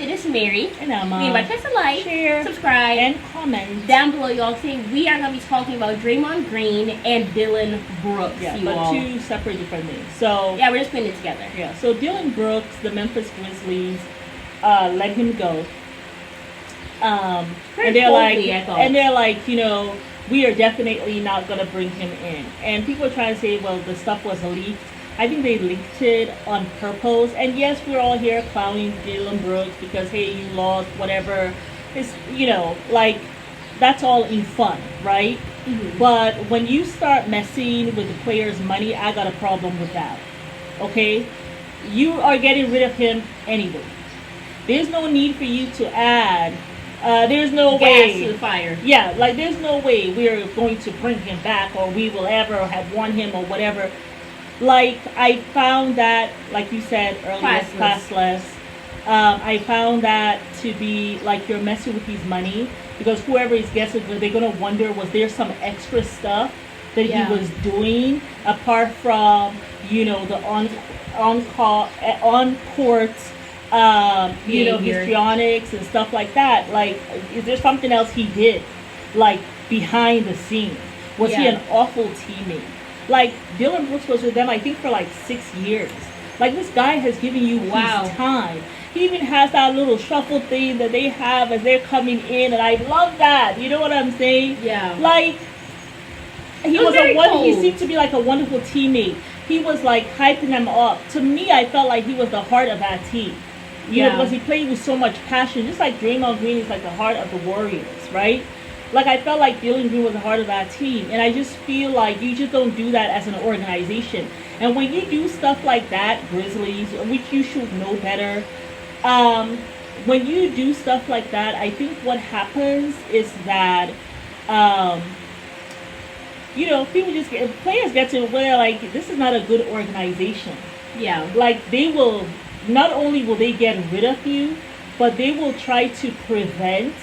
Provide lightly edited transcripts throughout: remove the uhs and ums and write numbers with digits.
It is Mary. And I'm Anybody press a like, share, subscribe, and comment down below. Y'all see we are gonna be talking about Draymond Green and Dillon Brooks. Yeah, you but all. two separate different things. So Yeah, we're just putting it together. yeah, so Dillon Brooks, the Memphis Grizzlies, let him go. And they're like, you know, we are definitely not gonna bring him in. And people are trying to say, well, the stuff was leaked. I think they leaked it on purpose. And yes, we're all here clowning Dillon Brooks because hey, you lost, whatever. It's, you know, like that's all in fun, right? Mm-hmm. But when you start messing with the player's money, I got a problem with that. Okay, you are getting rid of him anyway. There's no need for you to add. There's no Gas way to the fire. Yeah, like there's no way we're going to bring him back or we will ever have won him or whatever. Like I found that, like you said earlier, classless. I found that to be like you're messing with his money because whoever is guessing, they're gonna wonder was there some extra stuff that he was doing apart from you know the on court. You know, histrionics and stuff like that. Like, is there something else he did, like behind the scenes? Was he an awful teammate? Like Dillon Brooks was with them, I think, for like 6 years. Like this guy has given you his time. He even has that little shuffle thing that they have as they're coming in, and I love that. You know what I'm saying? Yeah. Like he seemed to be like a wonderful teammate. He was like hyping them up. To me, I felt like he was the heart of that team. You know, because he played with so much passion. Just like Draymond Green is like the heart of the Warriors, right? Like I felt like Dillion Green was the heart of that team. And I just feel like you just don't do that as an organization. And when you do stuff like that, Grizzlies, which you should know better, when you do stuff like that, I think what happens is that, you know, players get to where like, this is not a good organization. Yeah. Like they will... Not only will they get rid of you, but they will try to prevent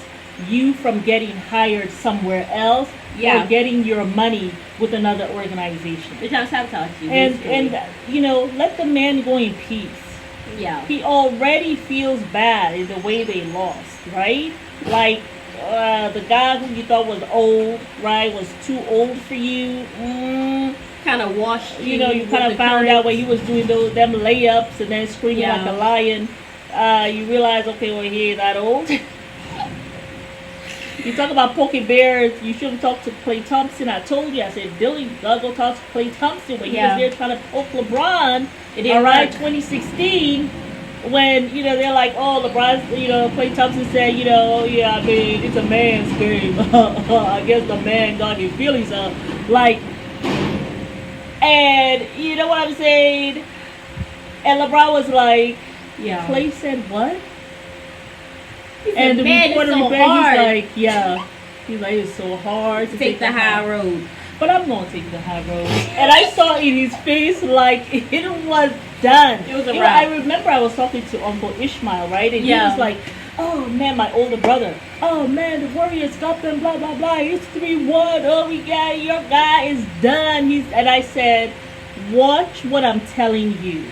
you from getting hired somewhere else or getting your money with another organization. They're trying to sabotage you. And you know, let the man go in peace. Yeah. He already feels bad in the way they lost, right? Like the guy who you thought was old, right, was too old for you. Kind of washed you know, you kind of found out when he was doing them layups and then screaming like a lion. You realize, okay, well, he ain't that old. You talk about poking bears, you should have talked to Klay Thompson. I told you, I said, Dilly, gotta go talk to Klay Thompson when he was there trying to poke LeBron. All right, 2016, when, you know, they're like, oh, LeBron, you know, Klay Thompson said, you know, yeah, I mean, it's a man's game. I guess the man got his feelings up. Like, and you know what I'm saying? And LeBron was like, Klay said what? He said, and the man, reporter it's so he's hard. like, yeah. He's like, it's so hard to take the high road. But I'm going to take the high road. And I saw in his face like it was done. It was a wrap. I remember I was talking to Uncle Ishmael, right? And he was like, oh man, my older brother. Oh man, the Warriors got them, blah blah blah. It's 3-1. Oh, we got your guy is done. And I said, watch what I'm telling you.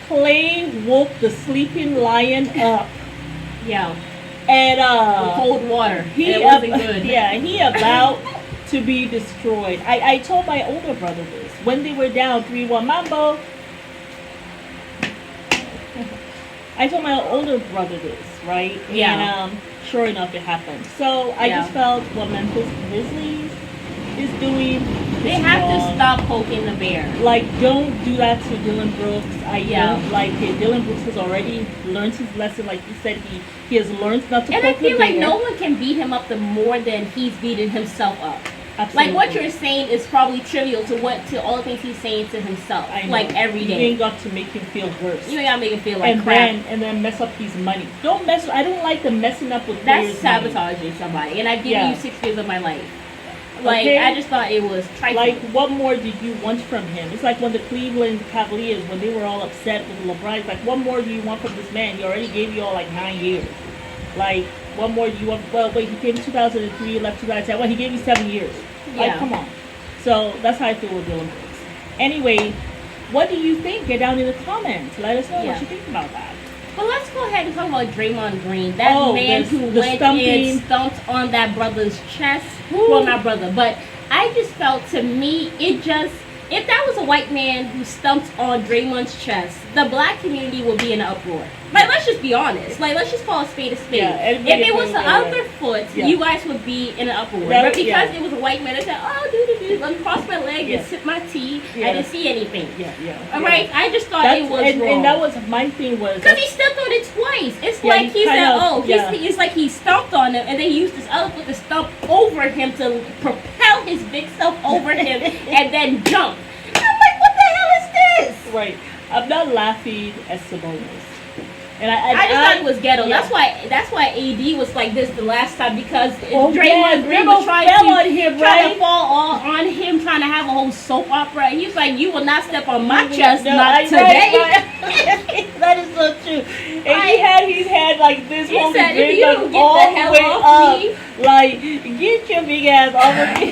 Klay woke the sleeping lion up. Yeah. And with cold water. It wasn't good. Yeah, he about to be destroyed. I told my older brother this when they were down 3-1. Mambo. I told my older brother this, right? Yeah. And sure enough, it happened. So I just felt what Memphis Grizzlies is doing. They have to stop poking the bear. Like, don't do that to Dillon Brooks. I don't like it. Dillon Brooks has already learned his lesson. Like you said, he has learned not to poke the bear. And I feel like no one can beat him up the more than he's beating himself up. Absolutely. Like what you're saying is probably trivial to all the things he's saying to himself. Like every day. You ain't got to make him feel worse. You ain't got to make him feel like crap. And then mess up his money. I don't like the messing up with players' That's sabotaging somebody. And I've given you 6 years of my life. Like, I just thought it was trifling. Like, what more did you want from him? It's like when the Cleveland Cavaliers, when they were all upset with LeBron, it's like, what more do you want from this man? He already gave you all, like, 9 years. Like, what more do you want? Well, wait, he came in 2003, left 2010. Well, he gave you 7 years. Like, come on. So, that's how I feel with Dillon Brooks. Anyway, what do you think? Get down in the comments. Let us know what you think about that. But let's go ahead not even talking about Draymond Green. That man who went and stumped on that brother's chest. Woo. Well, not brother, but I just felt, to me, it just, if that was a white man who stumped on Draymond's chest, the black community would be in an uproar. Like, let's just be honest. Like, let's just call a spade a spade. Yeah, if it was the other foot, you guys would be in an uproar. But because it was a white man, they said, oh, let me cross my leg and sip my tea. I didn't see anything. All right? I just thought it was wrong. And that was, my thing was... Because he stepped on it twice. It's like he said, it's like he stomped on him, and then he used his other foot to stomp over him to propel his big self over him and then jump. I'm like, what the hell is this? Right. I'm not laughing at Sabonis. And I just thought it was ghetto. Yeah. That's why AD was like this the last time, because Draymond Green was trying to fall on him, trying to have a whole soap opera. And he was like, "You will not step on my chest, not today." That is so true. And he's had like this whole Draymond all the way up. Like, get your big ass off of me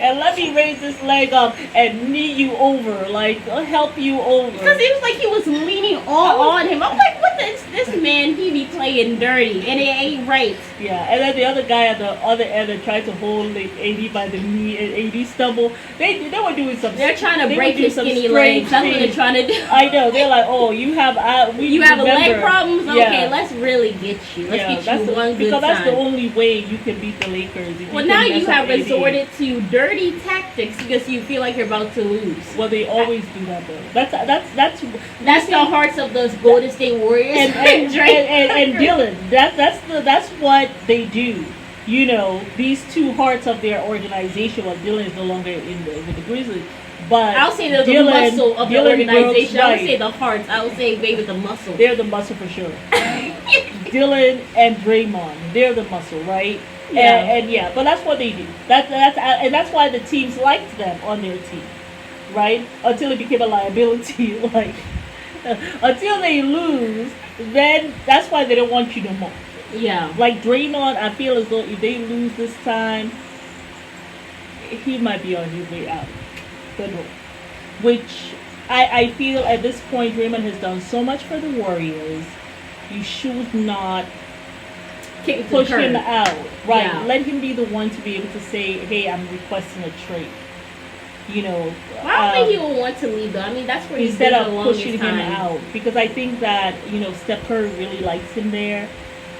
and let me raise this leg up and knee you over, like help you over. Because it was like he was leaning all on him. I'm like, what this man, he be playing dirty, and it ain't right. Yeah, and then the other guy at the other end that tried to hold like AD by the knee, and AD stumbled. They were doing something. They're trying to break his skinny legs. That's what they're trying to do. I know. They're like, oh, you have leg problems. Okay, let's really get you. Let's get you one good time. Because that's the only way you can beat the Lakers. Well, now you have resorted to dirty tactics because you feel like you're about to lose. Well, they always do that though. That's the hearts of those Golden State Warriors and Dillion. That's what they do. You know, these two hearts of their organization. Well, Dillion is no longer with the Grizzlies. But I'll say they're the muscle of the organization. I would say the hearts. I would say maybe the muscle. They're the muscle for sure. Dillion and Draymond, they're the muscle, right? Yeah. And but that's what they do. That's why the teams liked them on their team, right? Until it became a liability, like until they lose, then that's why they don't want you no more. Yeah. Like Draymond, I feel as though if they lose this time, he might be on his way out. Which I feel at this point Draymond has done so much for the Warriors. You should not push him out. Right. Yeah. Let him be the one to be able to say, hey, I'm requesting a trade. You know. Well, I don't think he will want to leave though. I mean, that's where he's been the longest time. Instead of pushing him out. Because I think that, Steph Curry really likes him there.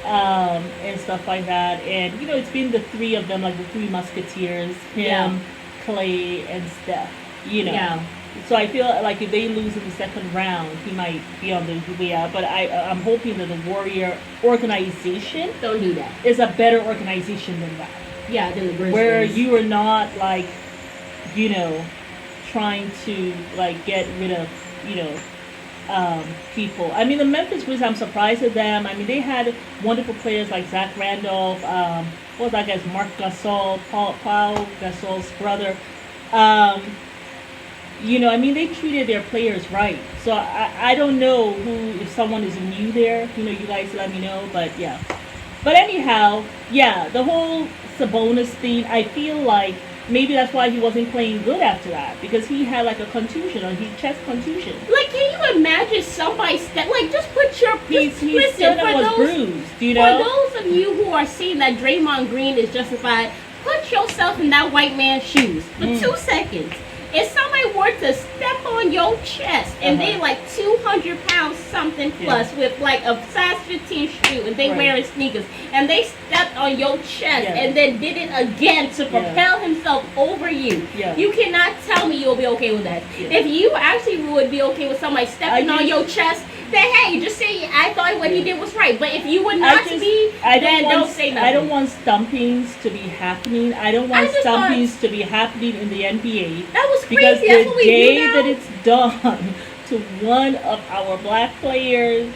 And stuff like that. And, it's been the three of them, like the three musketeers. Him, Clay, and Steph. Yeah. So I feel like if they lose in the second round, he might be on the way out. But I'm hoping that the Warrior organization don't do that. Is a better organization than that. Yeah, than the Grizzlies. Where you are not like, trying to like get rid of, people. I mean, the Memphis Grizzlies, I'm surprised at them. I mean, they had wonderful players like Zach Randolph. What was that guy's Mark Gasol, Paul Gasol's brother. I mean, they treated their players right. So I don't know if someone is new there. You guys let me know. But yeah. But anyhow, the whole Sabonis thing, I feel like maybe that's why he wasn't playing good after that. Because he had like a contusion, or chest contusion. Like, can you imagine somebody just put your piece. Listen, was bruised, For those of you who are saying that Draymond Green is justified, put yourself in that white man's shoes for 2 seconds. If somebody were to step on your chest and they like 200 pounds something plus with like a size 15 shoe and they wearing sneakers and they stepped on your chest and then did it again to propel himself over you, you cannot tell me you'll be okay with that. If you actually would be okay with somebody stepping on your chest, then hey, just say I thought what he did was right. But if you would not then don't say nothing. I don't want stumpings to be happening. I don't want stumpings to be happening in the NBA. That was crazy. Because that's what we day do now. that it's done to one of our black players,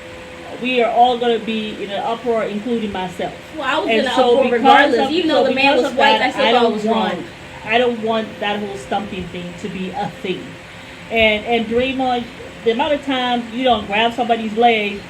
we are all going to be in an uproar, including myself. Well, I was in an uproar regardless. Even though the man was white, I still thought it was wrong. I don't want that whole stumping thing to be a thing. And Draymond, the amount of time you don't grab somebody's leg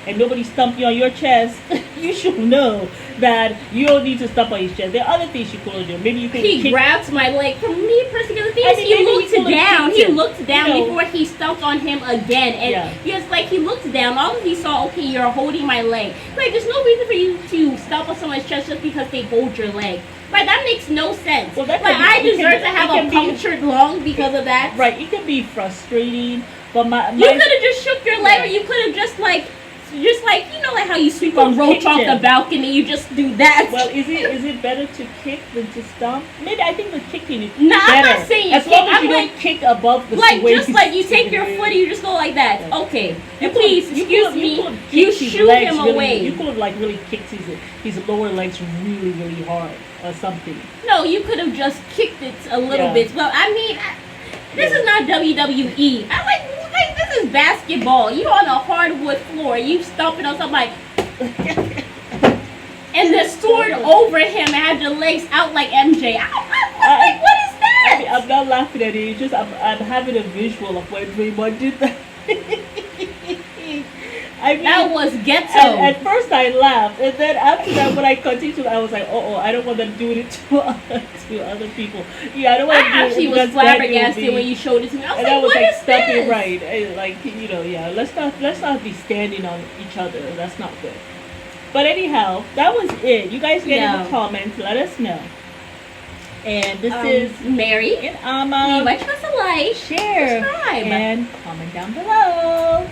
and nobody stump you on your chest you should know that you don't need to stop on his chest. There are other things you could do. Maybe you can. He grabbed my leg. For me personally, the thing is, maybe he looked down. He him, looked down you know. before he stomped on him again, and he was like, he looked down. All of he saw, okay, you're holding my leg. Like, there's no reason for you to stomp on someone's chest just because they hold your leg. Like, that makes no sense. Well, like, I deserve to have a punctured lung because of that. Right. It can be frustrating, but you could have just shook your leg, or you could have just like you know, like how you sweep a roach off the balcony, you just do that. Well, is it better to kick than to stomp? Maybe I think the kicking is better. I'm not saying as long as you don't kick above the like just like you take your foot and you just go like that. Right. Okay, please excuse me. You shoot him away. You could have like really kicked his lower legs really really hard or something. No, you could have just kicked it a little bit. Well, I mean, this is not WWE. I like this is basketball. You're on a hardwood floor. You stomping on somebody, and the sword over him and have your legs out like MJ. Like, what is that? I mean, I'm not laughing at it. It's just I'm having a visual of when Draymond did that. I mean, that was ghetto. At first I laughed, and then after that, when I continued, I was like, "Oh, I don't want them doing it to other people." Yeah, I don't want to do it. I actually was flabbergasted when you showed it to me. I was like, "What is this?" Right, like you know, yeah. Let's not be standing on each other. That's not good. But anyhow, that was it. You guys get in the comments. Let us know. And this is Mary and Amma. Leave us a like, share, subscribe, and comment down below.